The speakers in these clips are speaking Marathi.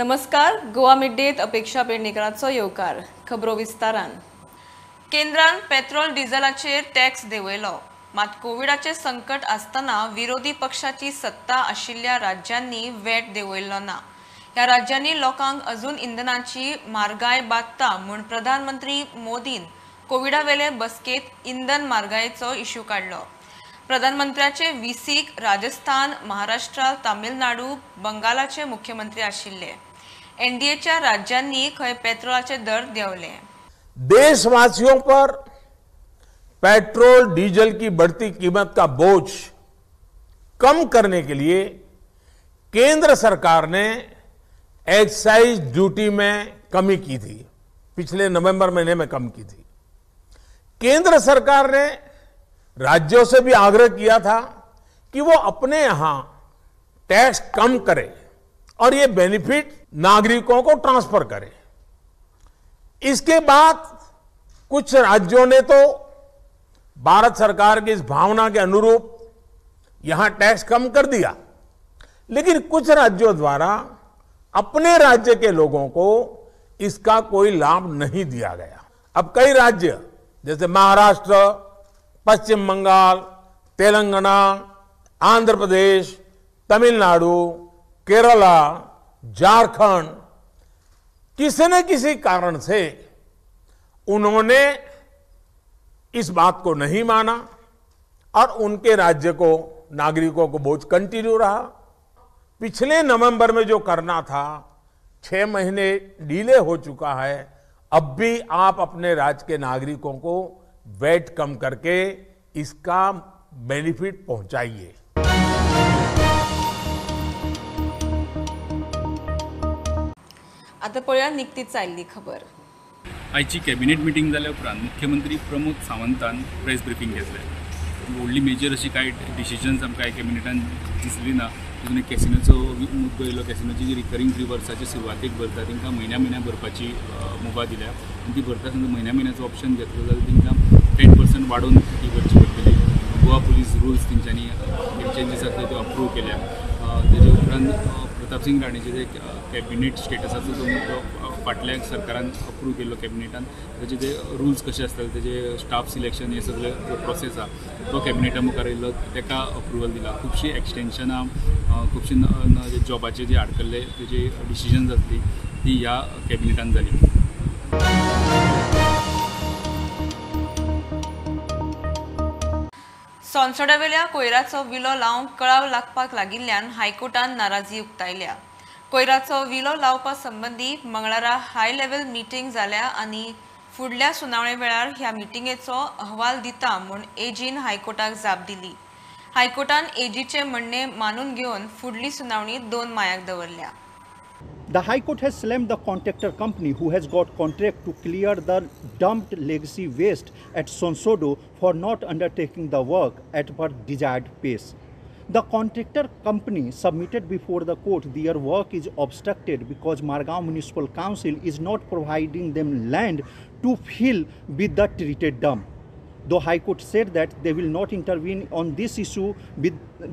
नमस्कार. गोवा मिडडेत अपेक्षा पेडणेकरांचो येवकार. खबरो विस्तारान. केंद्रान पेट्रोल डिझेलाचेर टॅक्स देंवयलो. मात कोविडाचे संकट आसतना विरोधी पक्षाची सत्ता आशिल्ल्या राज्यांनी वॅट देंवयलो ना. ह्या राज्यांनी लोकांक अजून इंधनाची म्हारगाय बादता म्हूण प्रधानमंत्री मोदीन कोविडावेले बसकेत इंधन म्हारगायेचो इश्यू काडलो. प्रधानमंत्र्याचे विसीक राजस्थान, महाराष्ट्र, तामिळनाडू, बंगालाचे मुख्यमंत्री आशिल्ले. एनडीएच्या राज्यांनी खंय पेट्रोलाचे दर देंवले. देशवासियों पर पेट्रोल डीजल की बढ़ती कीमत का बोझ कम करने के लिए केंद्र सरकार ने एक्साइज ड्यूटी में कमी की थी. पिछले नवंबर महीने में कम की थी. केंद्र सरकार ने राज्यों से भी आग्रह किया था कि वो अपने यहां टैक्स कम करे और ये बेनिफिट नागरिकों को ट्रांसफर करे. इसके बाद कुछ राज्यों ने तो भारत सरकार की इस भावना के अनुरूप यहां टैक्स कम कर दिया, लेकिन कुछ राज्यों द्वारा अपने राज्य के लोगों को इसका कोई लाभ नहीं दिया गया. अब कई राज्य जैसे महाराष्ट्र, पश्चिम बंगाल, तेलंगाना, आंध्र प्रदेश, तमिलनाडु, केरला, झारखंड, किसी न किसी कारण से उन्होंने इस बात को नहीं माना और उनके राज्य को, नागरिकों को बोझ कंटिन्यू रहा. पिछले नवंबर में जो करना था 6 महीने डिले हो चुका है. अब भी आप अपने राज्य के नागरिकों को वैट कम करके इसका बेनिफिट पहुंचाइए. आता पळया निकतीच आयिल्ली खबर. आयची कॅबिनेट मिटींग जाल्या उपरांत मुख्यमंत्री प्रमोद सावंतान प्रेस ब्रिफींग घेतलें. व्हडली मेजर अशी कांय डिसिजन्स आमकां कॅबिनेटान दिसली ना. तितून कॅसिनोचो मुद्दो येयलो. कॅसिनोची जी रिकरिंग फी वर्साच्या सुरवातेक भरता तांकां म्हयन्या भरपाची मुभा दिल्या आनी ती भरता आसतना म्हयन्याचो ऑप्शन घेतलो जाल्यार तांकां 10% वाडोवन ती भरची पडटली. गोवा पुलीस रुल्स तेंच्यांनी चेंजीस आसले त्यो अप्रूव केल्या. तेजे उपरांत प्रताप सिंग राणेचे जे कॅबिनेट स्टेटसाचो जो मुद्दो फाटल्या सरकारान अप्रूव केल्लो कॅबिनेटान, तेजे जे रुल्स कशे आसताले, तेजे स्टाफ सिलेक्शन हे सगळे जो प्रोसेस आसा तो कॅबिनेटा मुखार येयलो, ताका अप्रुवल दिला. खुबशी एक्सटेन्शनां, खुबशी जॉबाचे जे आडकल्ले तेजे डिसिजन्स आसली ती ह्या कॅबिनेटान जाली. सोनसोड्यावेल्या कोयराचो विलो लावंक कळाव लागपाक लागिल्ल्यान हायकोर्टान नाराजी उक्तायल्या. कोयराचो विलो लावपा संबंधी मंगळारा हाय लेव्हल मीटिंग जाल्या आनी फुडल्या सुनावणे वेळार ह्या मीटिंगेचो अहवाल दिता म्हूण एजीन हायकोर्टाक जाप दिली. हायकोर्टान एजीचे म्हणणे मानून घेवन फुडली सुनावणी 2 मायाक दवरल्या. The High Court has slammed the contractor company who has got contract to clear the dumped legacy waste at Sonsodo for not undertaking the work at per desired pace. The contractor company submitted before the court their work is obstructed because Margao Municipal Council is not providing them land to fill with the treated dump. Though High Court said that they will not intervene on this issue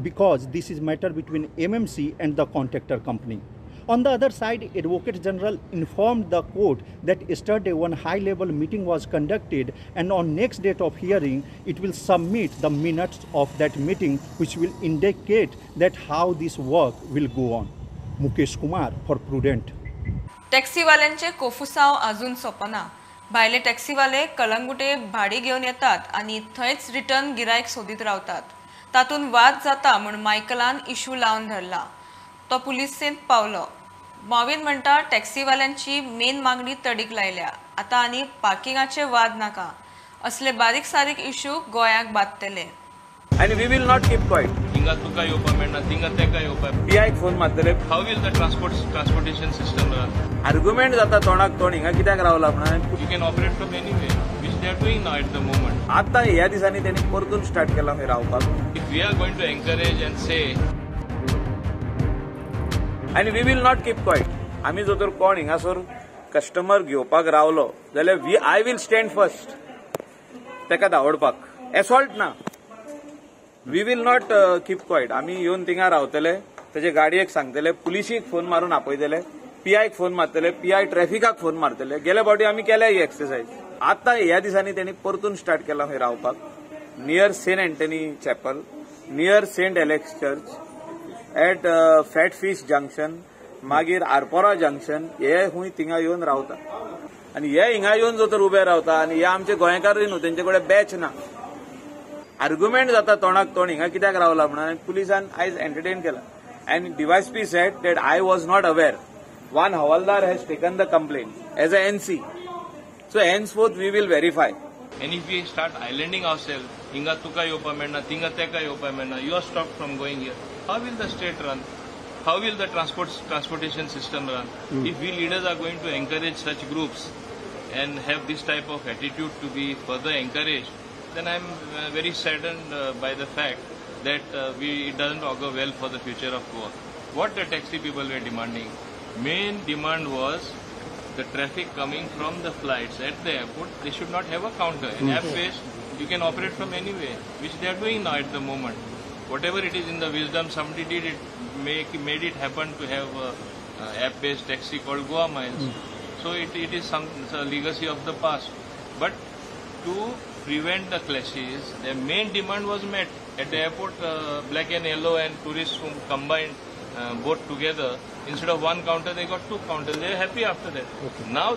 because this is matter between MMC and the contractor company. On the other side, Advocate General informed the court that yesterday one high-level meeting was conducted and on next date of hearing, it will submit the minutes of that meeting which will indicate that how this work will go on. Mukesh Kumar for Prudent. टॅक्सीवाल्यांचे कोफुसांव अजून सोपना. भायले टॅक्सीवाले कलंगुटे भाडी घेवन येतात आनी थंयच रिटर्न गिरायक सोदीत रावतात. तातूंत वाद जाता म्हूण मायकलान इश्यू लावन धरला. तो पुलिसेंत पावलो. मॉविन म्हणटा टॅक्सीवाल्यांची मेन मागणी तडीक लायल्या. आतां आनी पार्किंगाचे वाद नाका. असले बारीक सारीक इश्यू गोंयाक बादतले. आणि we will not keep quiet. हिंगा तुका येवपा मेळना, थिंगा तेका येवपा. पीआयक फोन मारतले. How will the transportation system run? Argument जाता तोंडाक तोंड. हिंगा कित्याक रावला म्हणून. You can operate from anyway which they are doing now at the moment. आता ह्या दिसांनी त्यांनी परतून स्टार्ट केला खंय रावपाक. If we are going to encourage and say आणि we will not keep quiet. आम्ही जो तर कोण हिंगासर कस्टमर घेवपाक रावलो जाल्यार आय विल स्टँड फर्स्ट ताका धांवडपाक. एसॉल्ट ना. We will not keep quiet. आम्ही येवन थिंगा रावतले, तेजे गाडयेक सांगतले, पुलिसीक फोन मारून आपयतले PI फोन मारतले, PI ट्रॅफिकाक फोन मारतले. गेल्या फावटी आमी केल्या ही एक्सरसाइज. आता ह्या दिसांनी त्यांनी परतून स्टार्ट केला खंय रावपाक, near saint Antony chapel, near saint Alex church, at fat fish junction, मागीर आरपोरा जंक्शन, हे हुंय थिंगा येवन रावता. आनी हे हिंगा येवन जर तर उबे रावता आनी हे आमचे गोंयकार न्हू, तेंचे कडेन बॅच ना. आर्ग्युमेंट जाता तोंडाक तोंड हिंगा कित्याक रावला म्हणून, आनी पुलिसान आयज एंटरटेन केला. And DYSP sed that I was not aware. One Havaldar has taken the complaint as a NC. So henceforth we will verify. And if we start islanding ourselves, hinga tuka yopa menna, tinga teka yopa menna, you are stopped from going here. How will the state run? How will the transportation system run? If we leaders are going to encourage such groups and have this type of attitude to be further encouraged, then I am very saddened by the fact that it doesn't augur well for the future of Goa. What the taxi people were demanding, main demand was the traffic coming from the flights at the airport. They should not have a counter. In app-based, you can operate from anywhere, which they are doing now at the moment. Whatever it is in the wisdom, somebody did it, made it happen to have a app-based taxi called Goa Miles. So it is some legacy of the past. But to prevent the clashes, their main demand was met. At the airport, black and yellow and tourists who combined both together. Instead of one counter, they got two counters. They are happy after that. Now,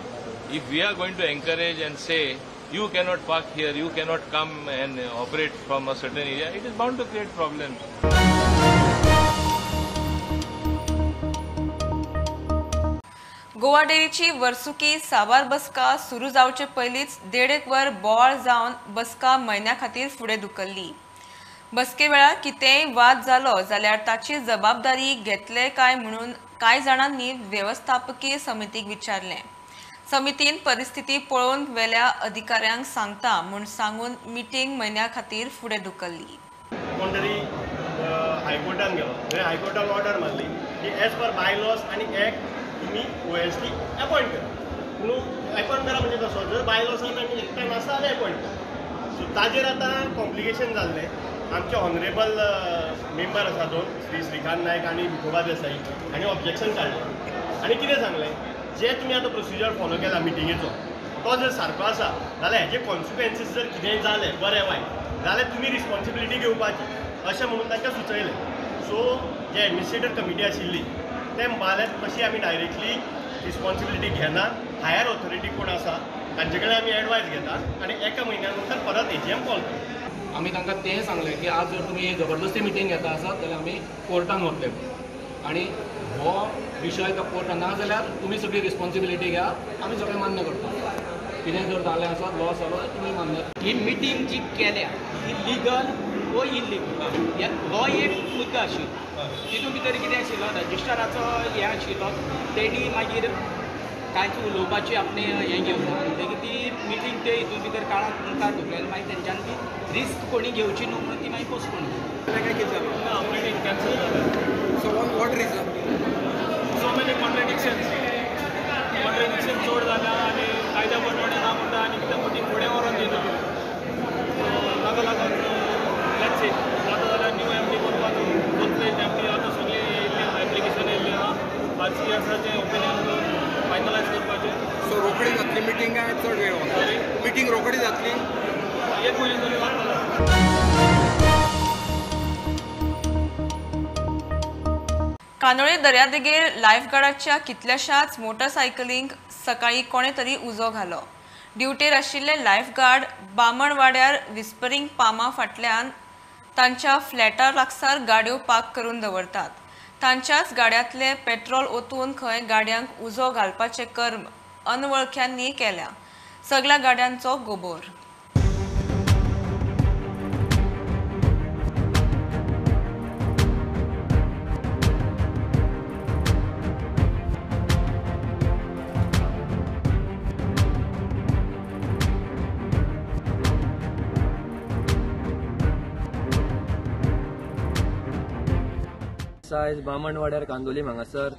if we are going to encourage and say, you cannot park here, you cannot come and operate from a certain area, it is bound to create problems. Goa डेअरीची वर्सुकी साबार बसका सुरू जावचे पयलींच 1.5 वर बोवाळ जावन बसका म्हयन्या खातीर फुडें धुकल्ली. बसके वेळार कितेंय वाद जालो जाल्यार ताची जबाबदारी घेतले काय म्हणून कांय जाणांनी व्यवस्थापकीय समितीक विचारले. समितीन परिस्थिती पळोवन वेल्या अधिकाऱ्यांक सांगता म्हूण सांगून मिटींग म्हयन्या खातीर फुडें धुकल्ली. कोण तरी हायकोर्टान गेलो, हायकोर्टान ऑर्डर मारली की एज पर बाय लॉज आनी एक्ट तुमी OSD अपॉयंट करा. पूण अपॉयंट करा म्हणजे कसो, जर बाय लॉसान आमी एक टायम आसा जाल्यार अपॉयंट करा. सो ताजेर आतां कॉम्प्लिकेशन जाल्लें. आमचे ऑनरेबल मेंबर आसा दोन, श्री श्रीकांत नायक आनी विठोबा देसाई, हांणी ऑब्जेक्शन काडलें आनी कितें सांगलें, जे तुमी आतां प्रोसिजर फॉलो केला मिटिंगेचो तो जर सारको आसा जाल्यार हेजे कॉन्सिक्वेन्सीस जर कितेंय जालें बरें वायट जाल्यार तुमी रिस्पॉन्सिबिलिटी घेवपाची अशें म्हणून तांकां सुचयलें. सो जे एडमिनिस्ट्रेटर कमिटी आशिल्ली ते म्हणपाक तशी आमी डायरेक्टली रिस्पॉन्सिबिलिटी घेना. हायर ऑथॉरिटी कोण आसा तांचे कडेन आमी एडवायस घेता आनी एका म्हयन्या नंतर परत AGM कॉल करता. आमी तांकां तें सांगलें की आज जर तुमी जबरदस्ती मिटींग घेता आसात जाल्यार आमी कोर्टान वतले आनी हो विशय तो कोर्टान ना जाल्यार तुमी सगळी रिस्पॉन्सिबिलिटी घ्या, आमी सगळें मान्य करता. कितें जर जालें आसत लॉस जालो तुमी मान्य. ही मिटींग जी केल्या ही लिगल वो इलिगल हो एक मुद्दो आशिल्लो. तितून भितर कितें आशिल्लो, रजिस्ट्राराचो हें आशिल्लो, तेणी मागीर कांयच उलोवपाची आपणें हें घेवना. म्हणटकीर ती मिटींग ते हितून भितर काळाक मुखार धुकलेली. मागीर तेंच्यान ती रिस्क कोणी घेवची न्हू म्हणून ती मागीर पोस्टपोन केली. काय कितें जालें, मिटींग कॅन्सल जालें. So what reason? So many contradiction चड जाल्या आनी कायद्या प्रमाणे ना म्हणटा आनी कितें मिटींग फुडें व्हरोन दिना. ताका लागून लेट्स सी जाता जाल्यार न्यू MD करपाचो. MD आतां सगळी एप्लिकेशन येयल्ली आहा. CSRचें ओपिनियन फायनलायज करपाचें. सो रोखडी जातली मिटींग काय चड वेळ वता? मिटींग रोखडी जातली, एक म्हयने तरी जातलो. कानोळे दर्यादेगेर लायफगार्डाच्या कितल्याशाच मोटरसायकलींक सकाळी कोणे तरी उजो घालो. ड्युटेर आशिल्ले लायफगार्ड बामणवाड्यार विस्परिंग पामा फाटल्यान तांच्या फ्लॅटार लागसार गाडयो पार्क करून दवरतात. तांच्याच गाड्यांतले पेट्रोल ओतून खंय गाडयांक उजो घालपाचें कर्म अनवळख्यांनी केल्या. सगळ्या गाड्यांचो गोबोर. आयज बामणवाड्यार कांदोली हांगासर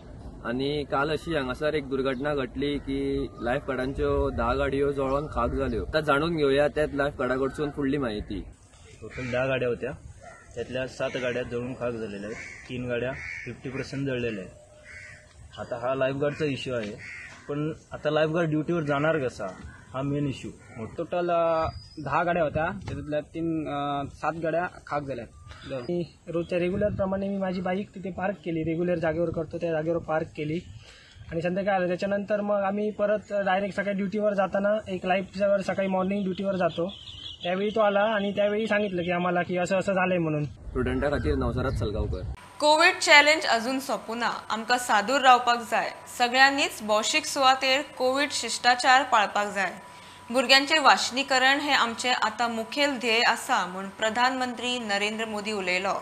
आनी काल अशी हांगासर एक दुर्घटना घडली की लायफ गार्डांच्यो 10 गाडयो जळोन खाक जाल्यो. आता जाणून घेवया त्याच लायफ गार्डा कडसून फुडली माहिती. टोटल 10 गाड्या होत्या, त्यातल्या 7 गाड्या जळून खाक झालेल्या आहेत. 3 गाड्या 50% जळलेल्या आहेत आता हा लाईफगार्डचा इश्यू आहे, पण आता लाईफगार्ड ड्युटीवर जाणार कसा हा मेन इश्यू. टोटल 10 गाड्या होत्या, त्याच्यातल्या 7 गाड्या खाक झाल्या. रोजच्या रेग्युलर प्रमाणे मी माझी बाईक तिथे पार्क केली, रेग्युलर जागेवर करतो त्या जागेवर पार्क केली आणि संध्याकाळी आलं. त्याच्यानंतर मग आम्ही परत डायरेक्ट सकाळी ड्युटीवर जाताना एक लाईफवर सकाळी मॉर्निंग ड्युटीवर जातो, त्यावेळी तो आला आणि त्यावेळी सांगितलं की आम्हाला की असं असं झालंय म्हणून. स्टुडंटा खातीर नवसारात सलगांवकर. कोविड चॅलेंज अजून सोंपुना, आमकां सादूर रावपाक जाय. सगळ्यांनीच भौशीक सुवातेर कोविड शिश्टाचार पाळपाक जाय. भुरग्यांचे वाशनीकरण हे आमचे आता मुखेल ध्येय आसा म्हूण प्रधानमंत्री नरेंद्र मोदी उलयलो.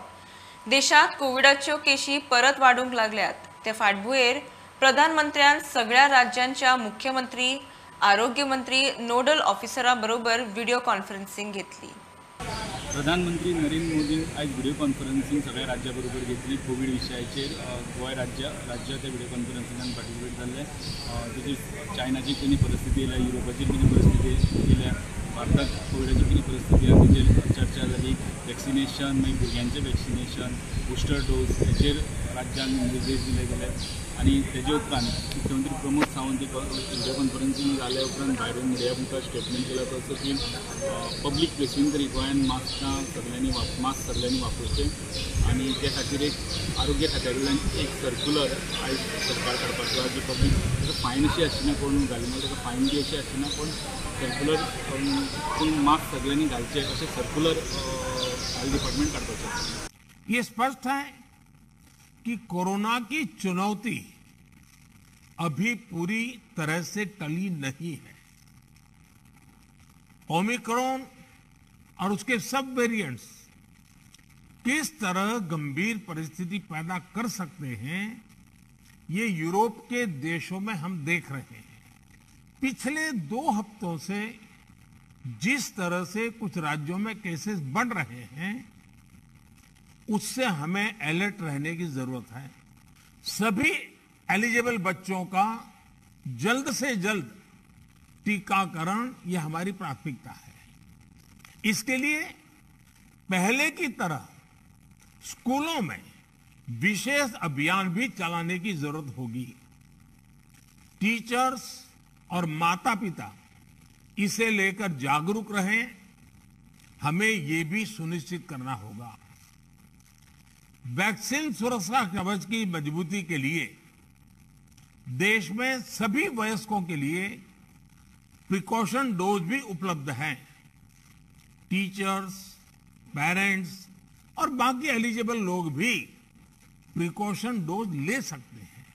देशात कोविडाच्यो केशी परत वाडूंक लागल्यात. ते फाटभुंयेर प्रधानमंत्र्यान सगळ्या राज्यांच्या मुख्यमंत्री, आरोग्य मंत्री, नोडल ऑफिसरां बरोबर व्हिडिओ कॉन्फरन्सिंग घेतली. प्रधानमंत्री नरेंद्र मोदीन आज व्हिडिओ कॉन्फरन्सिंग सगळ्या राज्याबरोबर घेतली. कोविड विशयाचेर गोंय राज्य त्या व्हिडिओ कॉन्फरन्सिंगान पार्टिसिपेट जाल्ले. तेची चायनाची कितें परिस्थिती येयल्या, युरोपाची कितें परिस्थिती येयल्या, भारतात कोविडाची कितें परिस्थिती आसा तेचेर चर्चा जाली. वॅक्सिनेशन, मागीर भुरग्यांचें वॅक्सिनेशन, बुस्टर डोस हेचेर राज्यांक निर्देश दिले गेले. आणि तेजे उपरांत मुख्यमंत्री प्रमोद सावंत व्हिडिओ कॉन्फरन्सिंग जाल्या उपरांत भायरून मिडिया मुखार स्टेटमेंट केला तसो की पब्लीक प्लेसींनी तरी गोंयांत मास्क सगळ्यांनी वापरचे आणि त्या खातीर एक आरोग्य खात्याकडल्यान एक सर्क्युलर आयज सरकार काडपाक लागला. जी पब्लीक ताका फायन अशी आसना, कोण घालिना ताका फायन बी अशी आसना, पण सर्क्युलर पूण मास्क सगळ्यांनी घालचे अशें सर्क्युलर हेल्थ डिपार्टमेंट काडपाचें. ये स्पष्ट है कि कोरोना की चुनौती अभी पूरी तरह से टली नहीं है. ओमिक्रॉन और उसके सब वेरिएंट्स किस तरह गंभीर परिस्थिति पैदा कर सकते हैं, ये यूरोप के देशों में हम देख रहे हैं. पिछले 2 हफ्तों से जिस तरह से कुछ राज्यों में केसेस बढ़ रहे हैं, उससे हमें अलर्ट रहने की जरूरत है. सभी एलिजिबल बच्चों का जल्द से जल्द टीकाकरण ये हमारी प्राथमिकता है. इसके लिए पहले की तरह स्कूलों में विशेष अभियान भी चलाने की जरूरत होगी. टीचर्स और माता पिता इसे लेकर जागरूक रहें. हमें ये भी सुनिश्चित करना होगा. वैक्सीन सुरक्षा कवच की मजबूती के लिए देश में सभी वयस्कों के लिए प्रिकॉशन डोज भी उपलब्ध हैं. टीचर्स, पेरेंट्स और बाकी एलिजिबल लोग भी प्रिकॉशन डोज ले सकते हैं.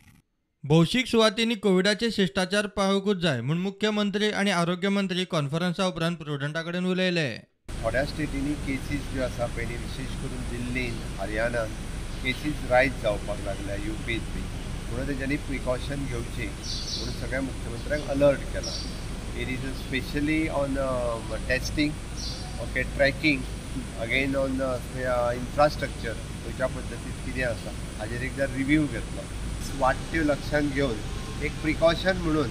भौशीक सुवातींनी कोविडाचे शिष्टाचार पाळूंकूच जाय म्हूण मुख्यमंत्री आणि आरोग्य मंत्री कॉन्फरन्सा उपरांत प्रुडंटा कडेन उलयले. थोड्या स्टेटींनी केसीस ज्यो आसा पयलीं विशेश करून दिल्लीन, हरियाणान केसीस रायज जावपाक लागल्या, यूपीत बी. म्हणून तेच्यांनी प्रिकॉशन घेवची म्हणून सगळ्या मुख्यमंत्र्यांक अलर्ट केला. It is specially on testing, okay, tracking, again on infrastructure खंयच्या पद्दतीन कितें आसा हाजेर एकदा रिव्यू घेतलो. वाडट्यो लक्षांत घेवन एक प्रिकॉशन म्हणून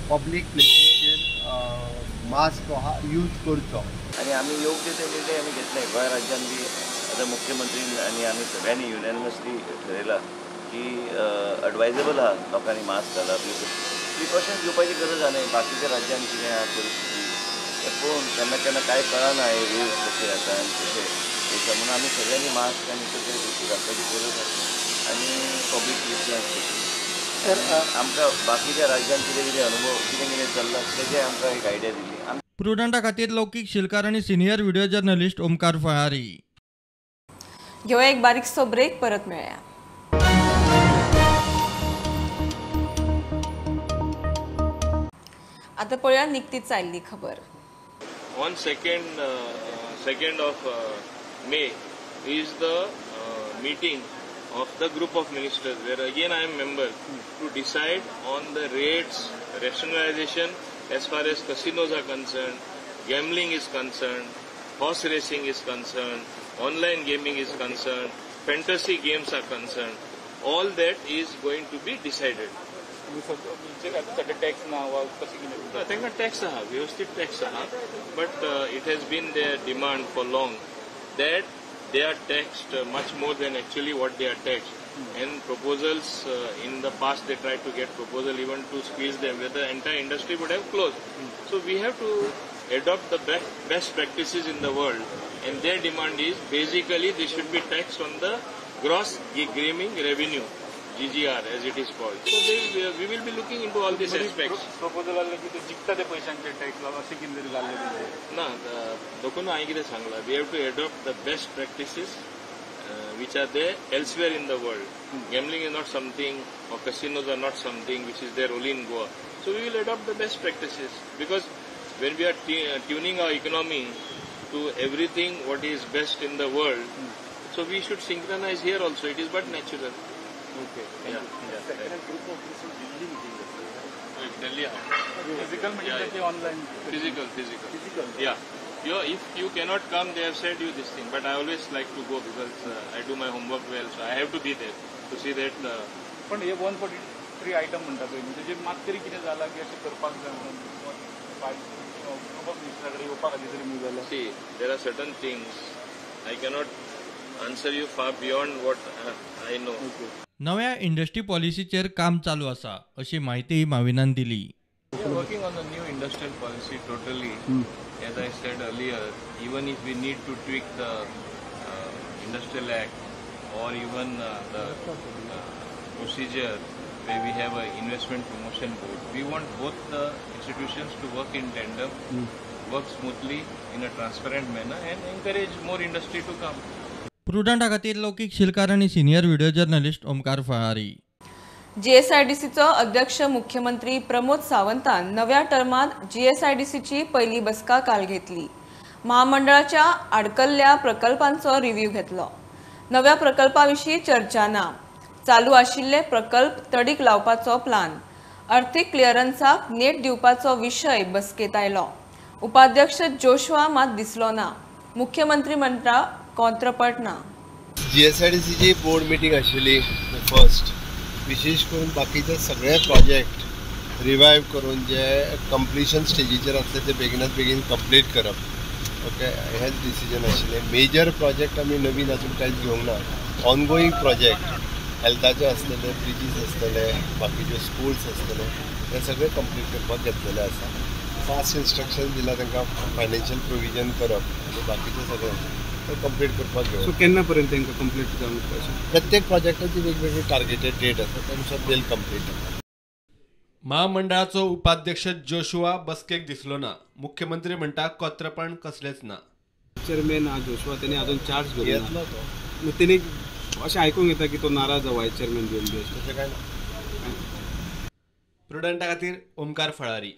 पब्लीक प्लेसीचेर मास्क यूज करचो. आणि आम्ही योग्य ते निर्णय आम्ही घेतले. गोंय राज्यान बी आता मुख्यमंत्री आणि आम्ही सगळ्यांनी युनॅनिमसली ठरयला की एडवायजेबल आहा लोकांनी मास्क घालप. प्रिकॉशन घेवपाची गरज आहा. बाकीच्या राज्यान कितें आहा परिस्थिती ते पळोवन केन्ना केन्ना कांय कळना हे रूल्स कशे आसा आनी कशे वयता म्हणून आमी सगळ्यांनी मास्क आनी तशें गोश्टी घालपाची गरज आसा आनी पब्लीक प्लेसीस आमकां बाकीच्या राज्यान कितें कितें अनुभव कितें कितें चल्ला तेजे आमकां एक आयडिया दिली. प्रुडंटा खातीर लौकीक शिलकार आणि senior video journalist Omkar Phalari. घेऊया एक बारीकसो ब्रेक, परत मेळया. आता पळया निकतीच आयिल्ली खबर. On 2nd of May is the meeting of the group of ministers where again I am member to decide on the rates, rationalization as far as casinos are concerned, gambling is concerned, horse racing is concerned, online gaming is concerned, fantasy games are concerned. All that is going to be decided. त्यांना टॅक्स आहा, व्यवस्थित टॅक्स आहा, but it has been their demand for long that they are taxed much more than actually what they are taxed. And proposals, in the past they tried to get proposal even to squeeze them, where the entire industry would have closed. So we have to adopt the best practices in the world, and their demand is basically they should be taxed on the gross gaming revenue, GGR as it is called. So we will be looking into all these aspects. Proposal आले की ते जिखता ते पैशांचे टॅक्स असे कितें जाल्ले ना देखून हांवें कितें सांगलां, we have to adopt the best practices which are there elsewhere in the world. Gambling is not something, or casinos are not something which is there only in Goa. So we will adopt the best practices, because when we are tuning our economy to everything what is best in the world, so we should synchronize here also. It is but natural. Okay. Yeah. Second group of this Delhi meeting. Delhi. Physical meeting ते online. Physical. Yeah. If you cannot come, they have said you this thing. But I always like to go because I do my homework well, so I have to be there to see that. पण हे 143 आयटम म्हणतात म्हणजे मात तरी कितें जाला की अशें करपाक जाय म्हणून ग्रुप ऑफ मिनिस्टराकडे येवपाक आदी तरी मूव जालें. See, there are certain things I cannot answer you far beyond what I know. नव्या इंडस्ट्री पॉलिसीचेर काम चालू आसा अशी माहिती माविनान दिली. We are working on the new industrial policy totally. As I said earlier, even if we need to tweak the Industrial Act or even the procedure where we have an investment promotion board, we want both the institutions to work in tandem, work smoothly in a transparent manner and encourage more industry to come. प्रुडंटा खातीर लौकीक शिलकार आनी senior video journalist Omkar Phalari. जीएसआयडीसीचो अध्यक्ष मुख्यमंत्री प्रमोद सावंतान नव्या टर्मात जीएसआयडीसीची पहिली बसका काल घेतली. महामंडळाच्या आडकल्ल्या प्रकल्पांचो रिव्ह्यू घेतलो. नव्या प्रकल्पाविशीं चर्चा ना. चालू आशिल्ले प्रकल्प तडीक लावपाचो प्लान, अर्थीक क्लिअरन्साक नेट दिवपाचो विशय बसकेत आयलो. उपाध्यक्ष जोशुआ मात दिसलो ना. मुख्यमंत्री म्हणटा कॉन्त्रपट ना. जीएसआयडीसीची बोर्ड मिटींग आशिल्ली फर्स्ट. विशेष करून बाकीचे सगळे प्रोजेक्ट रिवायव करून जे कंप्लिशन स्टेजीचेर आसले ते बेगिनात बेगीन कंप्लीट करप. ओके, हेच डिसिजन आशिल्लें. मेजर प्रोजेक्ट आमी नवीन अजून कांयच घेवंक ना. ऑनगोईंग प्रोजेक्ट हेल्थाचे आसलेले, ब्रिजीस आसतले, बाकीचे स्कूल्स आसतले, हे सगळे कंप्लीट करपाक घेतलेले आसा. फास्ट इन्स्ट्रक्शन दिला तांकां फायनान्शियल प्रोविजन करप आनी बाकीचे सगळे कंप्लीट करपाक घेवप. सो केन्ना पर्यंत तांकां कंप्लीट जावंक प्रत्येक प्रोजेक्टाची वेगवेगळी टार्गेटेड डेट आसा, त्यानुसार तेल कंप्लीट. महामंडळाचो उपाध्यक्ष जोशुआ बसकेक दिसलो ना. मुख्यमंत्री म्हणटा कोत्रपण कसलेच ना. चेअरमॅन जोशुआ त्याने अजून चार्ज घेतला तो. त्याने अशें आयकूंक येता की तो नाराज जावं वायस चेअरमॅन घेवन बी तशें काय ना. प्रुडंटा खातीर ओमकार फळारी.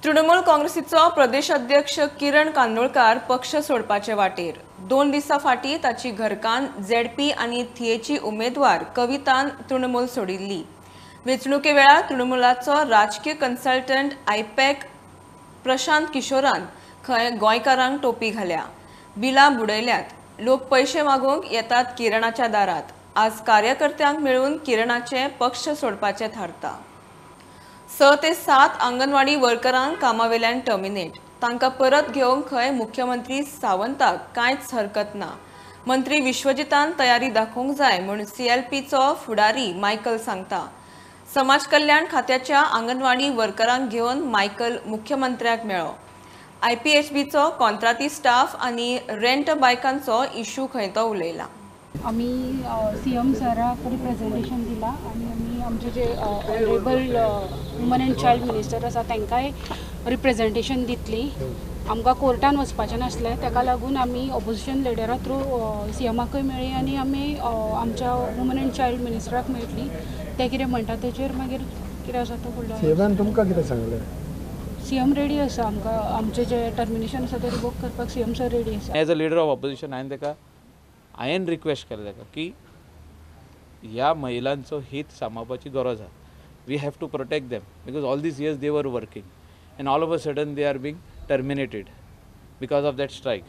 तृणमूल काँग्रेसीचो प्रदेश अध्यक्ष किरण कांदोळकार पक्ष सोडपाचे वाटेर. 2 दिसां फाटीं ताची घरकान्न झेडपी आनी थिएची उमेदवार कवितान तृणमूल सोडिल्ली. वेंचणुके वेळार तृणमूलाचो राजकीय कन्सल्टंट आयपॅक प्रशांत किशोरान खंय गोंयकारांक टोपी घाल्या. बिलां बुडयल्यात. लोक पयशे मागूंक येतात किरणाच्या दारात. आज कार्यकर्त्यांक मेळून किरणाचे पक्ष सोडपाचे थारता. 6 ते 7 अंगणवाडी वर्करांक कामावेल्यान टर्मिनेट. तांकां परत घेवंक खंय मुख्यमंत्री सावंताक कांयच हरकत ना. मंत्री विश्वजितान तयारी दाखोवंक जाय म्हूण CLPचो फुडारी मायकल सांगता. समाज कल्याण खात्याच्या अंगणवाडी वर्करांक घेवन मायकल मुख्यमंत्र्याक मेळ्ळो. IPHBचो कॉन्ट्राती स्टाफ आनी रेंट बायकांचो इशू खंय तो उलयला. आम्ही CM सराक रिप्रेझेंटेशन दिला आणि आम्ही आमचे जे honourable woman and child minister आसा तांकांय रिप्रेझेंटेशन दितली. आमकां कोर्टान वचपाचें नासलें, ताका लागून आमी ऑपोजिशन लिडरा थ्रू CMाकय मेळ्ळी आनी आमी आमच्या वुमन अँड चायल्ड मिनिस्टराक मेळटली. ते कितें म्हणटा तेचेर मागीर कितें आसा तो फुडलो. CMान तुमकां कितें सांगलें? CM रेडी आसा. आमकां आमचें जें टर्मिनेशन आसा तें रिवोक करपाक CM सर रेडी आसा. As a leader of opposition हांवें रिक्वेस्ट केलें ताका की ह्या महिलांचो हित सांबाळपाची गरज आसा. We have to protect them because all these years they were working and all of a sudden they are being terminated because of that strike.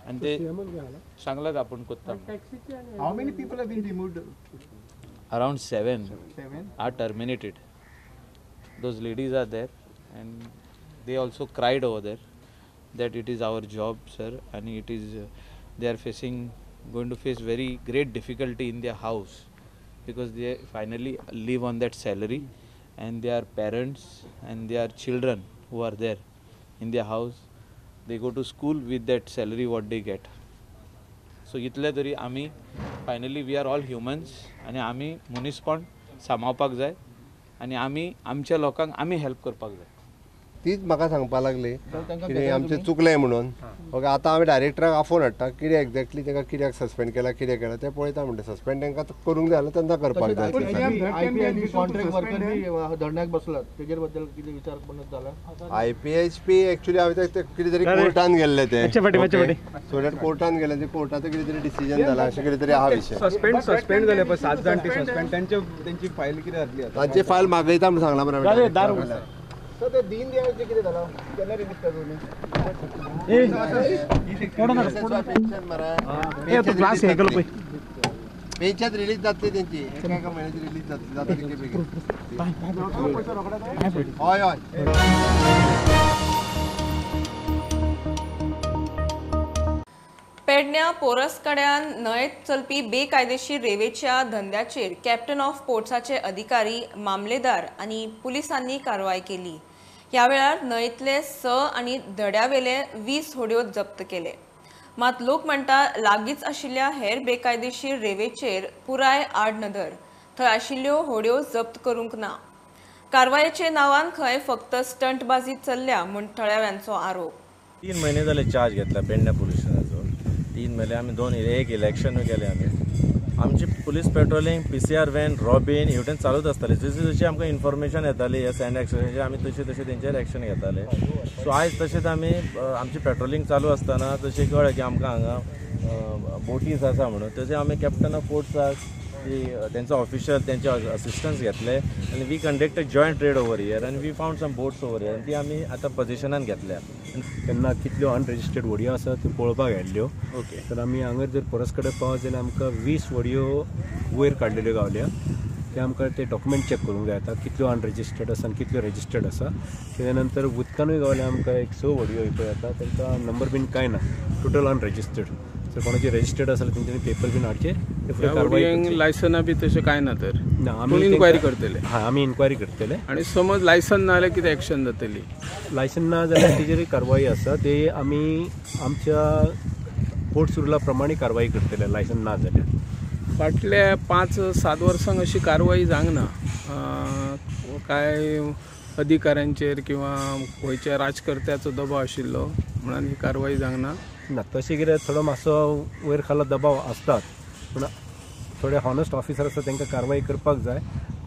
आनी ते सांगलात आपूण कोत्ता. How many people have been removed? Around 7 are terminated. Those ladies are there and they also cried over there. that it is our job, sir, and it is they are going to face very great difficulty in their house because they finally live on that salary, and their parents and their children who are there in their house, they go to school with that salary what they get. So इतले तरी आमी finally we are all humans आनी आमी मनीसपण सांबाळपाक जाय आनी आमी आमच्या लोकांक आमी हेल्प करपाक जाय. तीच म्हाका सांगपाक लागली कितें आमचें चुकलें म्हणून. ओके आतां आमी डायरेक्टराक आफोन हाडटा कितें एक्झॅक्टली ताका कित्याक सस्पेंड केला कितें केला तें पळयता म्हणटा. सस्पेंड तांकां करूंक जाय जाल्यार तेन्ना करपाक जाय. IPHP एक्चुअली हांवें कितें तरी कोर्टान गेल्ले ते सो दॅट कोर्टान गेले ते कोर्टाचो कितें तरी डिसिजन जाला अशें कितें तरी आहा विशय. सस्पेंड जाले पळय 7 जाण ती सस्पेंड त्यांची फायल कितें जातली आता? तांची फायल मागयता म्हणून सांगला मरे. सो ते दीन दयाळचे कितें जाला केन्ना रिलीज करतले? पेन्शन रिलीज जातली त्यांची एका महिन्याची रिलीज जाता किती बेगीन. हय हय. पेडण्या पोरसकड्यान न्हंयेत चलपी बेकायदेशीर रेवेच्या धंद्याचेर कॅप्टन ऑफ पोर्ट्साचे अधिकारी, मामलेदार आनी पुलिसांनी कारवाय केली. ह्या वेळार न्हंयेतले 6 आनी दड्यावेले 20 होड्यो जप्त केले. मात लोक म्हणटा लागींच आशिल्ल्या हेर बेकायदेशीर रेवेचेर पुराय आड नदर, थंय आशिल्ल्यो होड्यो जप्त करूंक ना. कारवायेचे नांवान खंय फक्त स्टंटबाजी चल्ल्या म्हूण थळाव्यांचो आरोप. 3 महिने जाले चार्ज घेतला पेडण्या पुलीस स्टेशनाचो. 3 महिने आमी 2 एक इलेक्शन केले आमी. आमची police patrolling, PCR van, robin हेवटेन चालूच आसताले. जशी जशी आमकां इन्फॉर्मेशन येताली ह्या सँड एक्सचेंजाचेर आमी तशें तशें तेंचेर एक्शन घेताले. सो आयज तशेंच आमी आमची पेट्रोलिंग चालू आसतना तशें कळ्ळें की आमकां हांगा बोटीज आसा म्हणून. तशें आमी कॅप्टन ऑफ पोर्ट्साक त्यांचा ऑफिशियल त्यांचे असिस्टन्स घेतले आनी we conduct a joint raid over here आनी we found some boats over here ती आमी आतां पोजिशनान घेतल्या. तेन्ना कितल्यो अनरेजिस्टर्ड व्हडयो आसा त्यो पळोवपाक गेल्ल्यो. ओके. तर आमी हांगर जर परस कडेन पावत जाल्यार आमकां 20 व्हडयो वयर काडलेल्यो गावल्या. ते आमकां ते डॉक्युमेंट चॅक करूंक जाय. आतां कितल्यो अनरेजिस्टर्ड आसा आनी कितल्यो रेजिस्टर्ड आसा. तेच्या नंतर उदकानूय गावल्या आमकां एक 6 व्हडयो पळय येता तांकां नंबर बीन कांय ना, टोटल अनरेजिस्टर्ड. जर कोणाचे रेजिस्टर्ड आसा जाल्यार तेंच्यांनी पेपर बीन हाडचे. लायसना बी तशें कांय ना तर आमी इन्क्वायरी करतले. हय आमी इन्क्वायरी करतले. आनी समज लायसन ना जाल्यार कितें एक्शन जातली? लायसन ना जाल्यार तेजेर कारवाई आसा. ते आमी आमच्या पोर्ट्स रुला प्रमाणे कारवाई करतले लायसन ना जाल्यार. फाटल्या 5-7 वर्सांक अशी कारवाई जावंक ना. काय अधिकाऱ्यांचेर किंवा गोंयच्या राजकर्त्याचो दबाव आशिल्लो म्हणून ही कारवाई जावंक ना. ना तशें कितें थोडो मातसो वयर खाला दबाव आसतात पूण थोडे हॉनस्ट ऑफिसर आसा तांकां कारवाई करपाक जाय.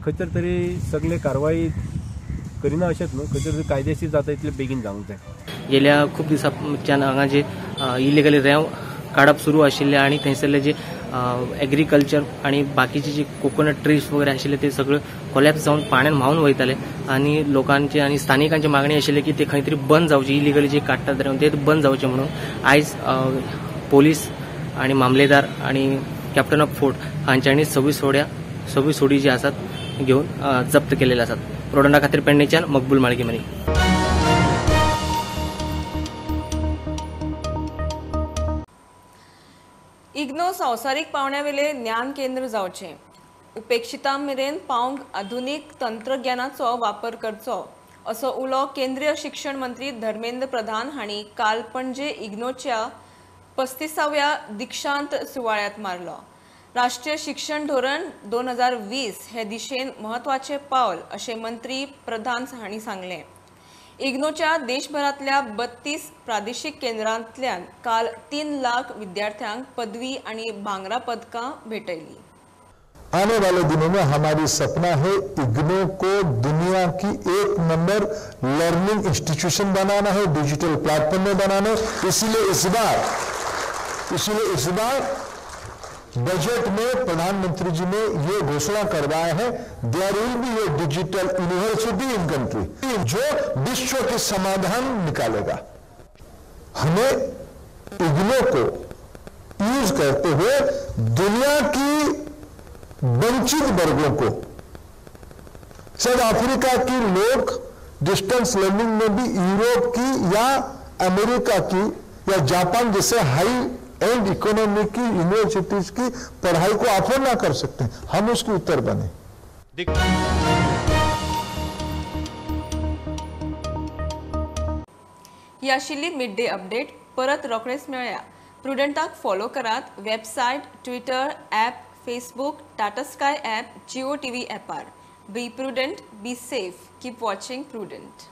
खंय तरी सगळे कारवाई करिना अशेंच न्हू, खंय तरी कायदेशीर जाता इतले बेगीन जावंक जाय. गेल्या खूप दिसांच्यान हांगा जे इलिगली रेंव काडप सुरू आशिल्ले आनी थंयसरले जे एग्रीकल्चर आणि बाकीचे जे कोकोनट ट्रीज वगैरे आशिल्ले ते सगळं कोलॅप्स जाऊन पाण्यात व्हांवन वयताले आणि लोकांचे आणि स्थानिकांची मागणी आशिल्ली की ते खंय तरी बंद जावचे, इलिगली जे काडटात रेंव ते बंद जावचे म्हणून आयज पोलीस आणि मामलेदार आणि कॅप्टन ऑफ फोर्ट हांच्यांनी 26 होडी जे आसात घेऊन जप्त केलेले आसात. प्रोडंडा खातीर पेडणेच्यान मकबूल माळगीमनी. इग्नो संवसारीक पावंड्यावेले ज्ञान केंद्र जावचें. उपेक्षितां मेरेन पावंक आधुनीक तंत्रज्ञानाचो वापर करचो असो उलो केंद्रीय शिक्षण मंत्री धर्मेंद्र प्रधान हांणी काल पणजे इग्नोच्या 35व्या दिक्षांत सुवाळ्यात मारलो. राष्ट्रीय शिक्षण धोरण 2020 हे दिशेन महत्वाचे पावल अशें मंत्री प्रधान हांणी सांगलें. इग्नोच्या देशभरातल्या 32 प्रादेशिक केंद्रांतल्यान काल 3 लाख विद्यार्थ्यांक पदवी आणि भांगरा पदकां भेटयली. आने वाले दिनों में हमारी सपना है इग्नो को दुनिया की 1 नंबर लर्निंग इंस्टीट्यूशन बनाना है, डिजिटल प्लेटफॉर्म में बनाना है. इसलिए इस बार बजट में प्रधानमंत्री जी ने ये घोषणा करवाया है, there will be a digital university in country जो विश्व के समाधान निकालेगा. हमें इग्नो को यूज करते हुए दुनिया की वंचित वर्गों को, शायद अफ्रीका के लोग डिस्टेंस लर्निंग में भी यूरोप की या अमेरिका की या जापान जैसे हाई एंड इकोनॉमी की यूनिवर्सिटीज की पढ़ाई को अफोर्ड ना कर सकते, हम उसके उत्तर बने। ही आशिल्ली मिड डे अपडेट परत रोखडेच मेळया। प्रुडंटाक फॉलो करात website, Twitter, app, Facebook, Tata Sky app, Jio TV ॲपार। Be Prudent, be safe, keep watching prudent.